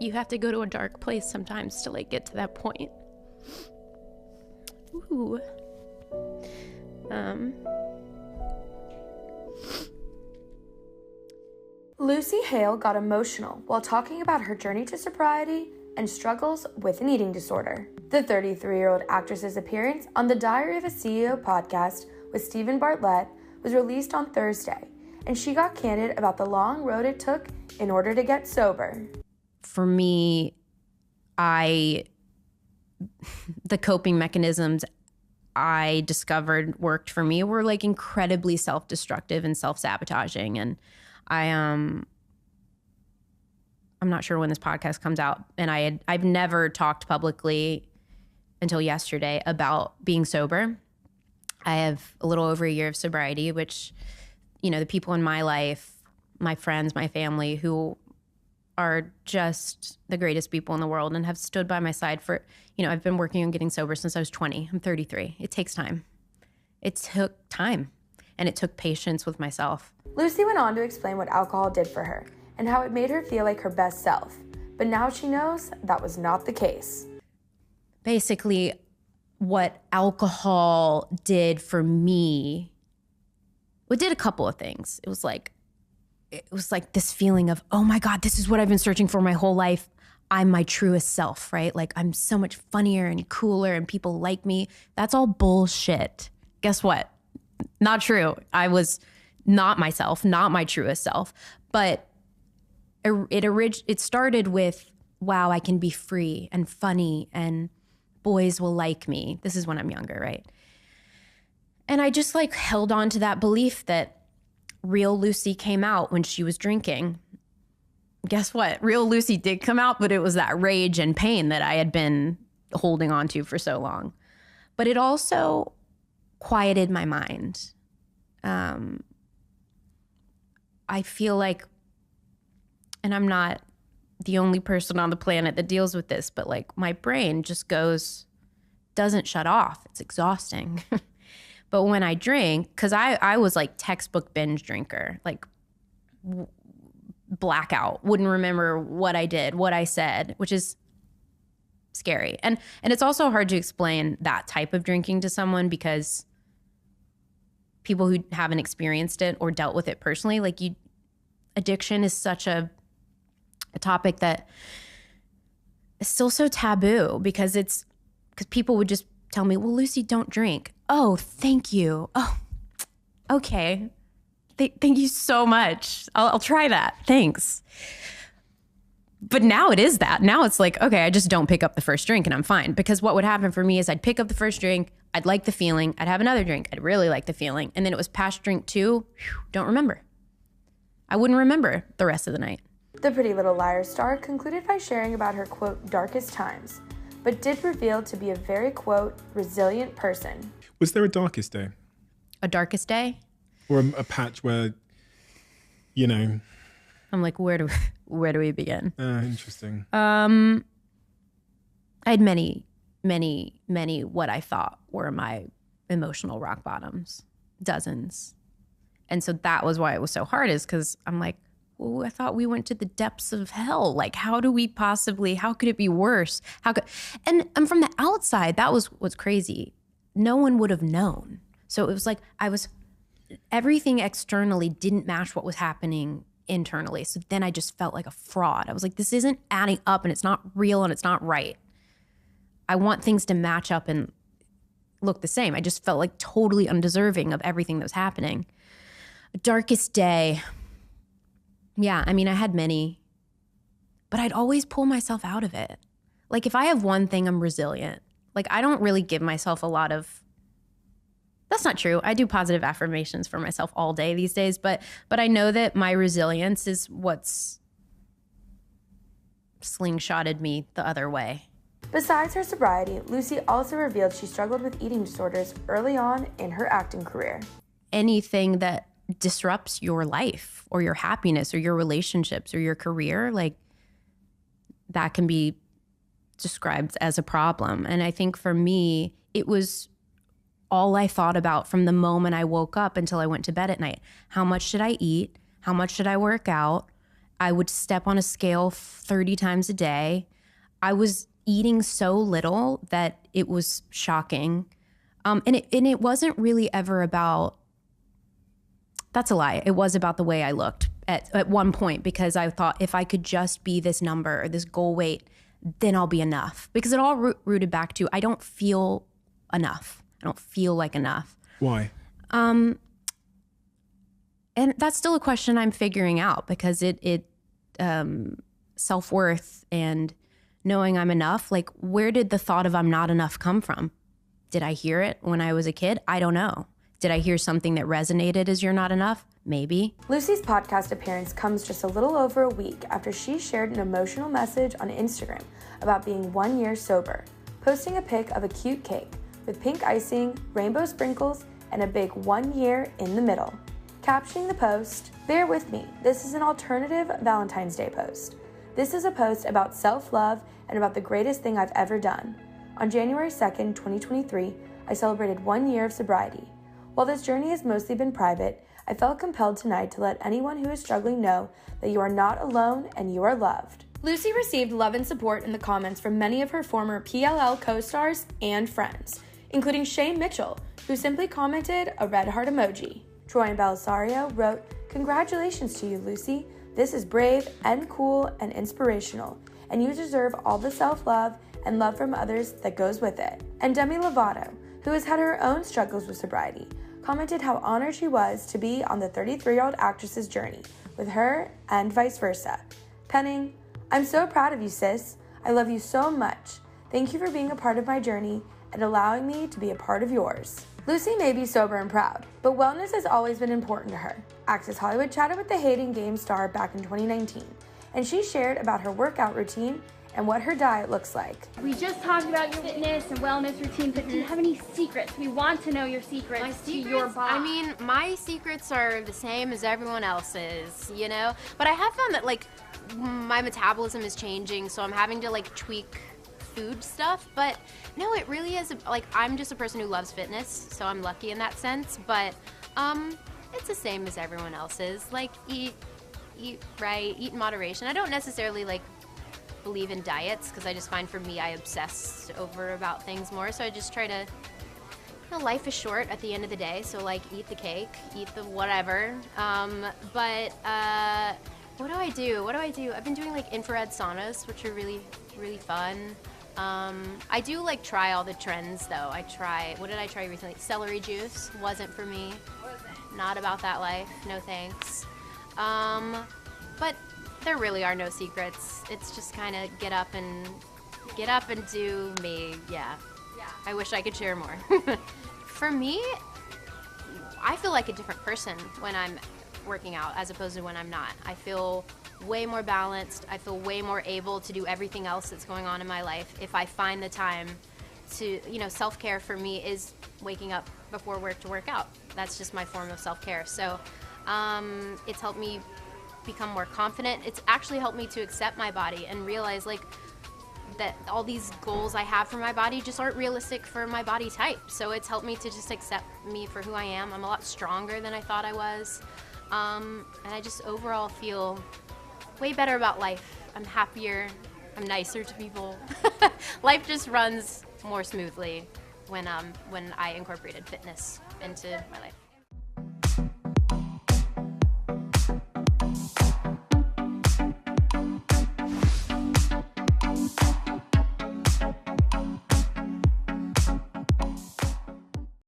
You have to go to a dark place sometimes to like get to that point. Ooh. Lucy Hale got emotional while talking about her journey to sobriety and struggles with an eating disorder. The 33-year-old actress's appearance on the Diary of a CEO podcast with Stephen Bartlett was released on Thursday, and she got candid about the long road it took in order to get sober. For me, the coping mechanisms I discovered worked for me were like incredibly self-destructive and self-sabotaging. And I'm not sure when this podcast comes out, and I've never talked publicly until yesterday about being sober. I have a little over a year of sobriety, which, you know, the people in my life, my friends, my family, who are just the greatest people in the world and have stood by my side for, you know, I've been working on getting sober since I was 20. I'm 33. It takes time. It took time, and it took patience with myself. Lucy went on to explain what alcohol did for her and how it made her feel like her best self. But now she knows that was not the case. Basically, what alcohol did for me, it did a couple of things. It was like this feeling of, oh my God, this is what I've been searching for my whole life. I'm my truest self, right? Like I'm so much funnier and cooler and people like me. That's all bullshit. Guess what? Not true. I was not myself, not my truest self. But it started with, wow, I can be free and funny and boys will like me. This is when I'm younger, right? And I just like held on to that belief that real Lucy came out when she was drinking. Guess what? Real Lucy did come out, but it was that rage and pain that I had been holding on to for so long. But it also quieted my mind. I feel like, and I'm not the only person on the planet that deals with this, but like my brain just doesn't shut off. It's exhausting. But when I drink, because I was like textbook binge drinker, like blackout, wouldn't remember what I did, what I said, which is scary. And it's also hard to explain that type of drinking to someone because people who haven't experienced it or dealt with it personally, like addiction is such a topic that is still so taboo because people would just tell me, well, Lucy, don't drink. Oh, thank you. Oh, okay. Thank you so much. I'll try that. Thanks. But now it is that. Now it's like, okay, I just don't pick up the first drink and I'm fine. Because what would happen for me is I'd pick up the first drink, I'd like the feeling, I'd have another drink, I'd really like the feeling. And then it was past drink 2, don't remember. I wouldn't remember the rest of the night. The Pretty Little Liars star concluded by sharing about her, quote, darkest times, but did reveal to be a very, quote, resilient person. Was there a darkest day? A darkest day? Or a patch where, you know... I'm like, where do we begin? Interesting. I had many what I thought were my emotional rock bottoms, dozens. And so that was why it was so hard, is because I'm like, well, I thought we went to the depths of hell. Like, how could it be worse? And from the outside, that was what's crazy. No one would have known. So it was like everything externally didn't match what was happening internally. So then I just felt like a fraud. I was like, this isn't adding up and it's not real and it's not right. I want things to match up and look the same. I just felt like totally undeserving of everything that was happening. Darkest day. Yeah, I mean, I had many, but I'd always pull myself out of it. Like if I have one thing, I'm resilient. Like I don't really give myself a lot of, that's not true. I do positive affirmations for myself all day these days, but I know that my resilience is what's slingshotted me the other way. Besides her sobriety, Lucy also revealed she struggled with eating disorders early on in her acting career. Anything that disrupts your life or your happiness or your relationships or your career, like that can be described as a problem. And I think for me, it was all I thought about from the moment I woke up until I went to bed at night. How much should I eat? How much should I work out? I would step on a scale 30 times a day. I was eating so little that it was shocking. And it wasn't really ever about, that's a lie. It was about the way I looked at one point, because I thought if I could just be this number or this goal weight, then I'll be enough. Because it all rooted back to, I don't feel enough. I don't feel like enough. Why? And that's still a question I'm figuring out, because self-worth and knowing I'm enough, like, where did the thought of I'm not enough come from? Did I hear it when I was a kid? I don't know. Did I hear something that resonated as you're not enough? Maybe. Lucy's podcast appearance comes just a little over a week after she shared an emotional message on Instagram about being 1 year sober, posting a pic of a cute cake with pink icing, rainbow sprinkles, and a big 1 year in the middle. Captioning the post, "Bear with me, this is an alternative Valentine's Day post. This is a post about self-love and about the greatest thing I've ever done. On January 2nd, 2023, I celebrated 1 year of sobriety. While this journey has mostly been private, I felt compelled tonight to let anyone who is struggling know that you are not alone and you are loved." Lucy received love and support in the comments from many of her former PLL co-stars and friends, including Shay Mitchell, who simply commented a red heart emoji. Troy Belisario wrote, "Congratulations to you, Lucy. This is brave and cool and inspirational, and you deserve all the self-love and love from others that goes with it." And Demi Lovato, who has had her own struggles with sobriety, commented how honored she was to be on the 33-year-old actress's journey with her and vice versa, penning, "I'm so proud of you, sis. I love you so much. Thank you for being a part of my journey and allowing me to be a part of yours." Lucy may be sober and proud, but wellness has always been important to her. Access Hollywood chatted with the Hating Game star back in 2019, and she shared about her workout routine and what her diet looks like. We just talked about your fitness and wellness routine, but do you have any secrets? We want to know your secrets to your body. I mean, my secrets are the same as everyone else's, you know? But I have found that, like, my metabolism is changing, so I'm having to, like, tweak food stuff. But no, it really is, like, I'm just a person who loves fitness, so I'm lucky in that sense. But it's the same as everyone else's. Like, eat right, eat in moderation. I don't necessarily, like, believe in diets, because I just find for me I obsess over about things more, so I just try to, you know, life is short at the end of the day, so, like, eat the cake, eat the whatever. But what do I do? I've been doing, like, infrared saunas, which are really, really fun. I do, like, try all the trends, though. What did I try recently? Celery juice wasn't for me. Not about that life, no thanks. But there really are no secrets. It's just kind of get up and do me. Yeah. I wish I could share more. For me, I feel like a different person when I'm working out as opposed to when I'm not. I feel way more balanced. I feel way more able to do everything else that's going on in my life if I find the time to, you know, self-care for me is waking up before work to work out. That's just my form of self-care. So it's helped me become more confident. It's actually helped me to accept my body and realize, like, that all these goals I have for my body just aren't realistic for my body type. So it's helped me to just accept me for who I am. I'm a lot stronger than I thought I was. And I just overall feel way better about life. I'm happier. I'm nicer to people. Life just runs more smoothly when I incorporated fitness into my life.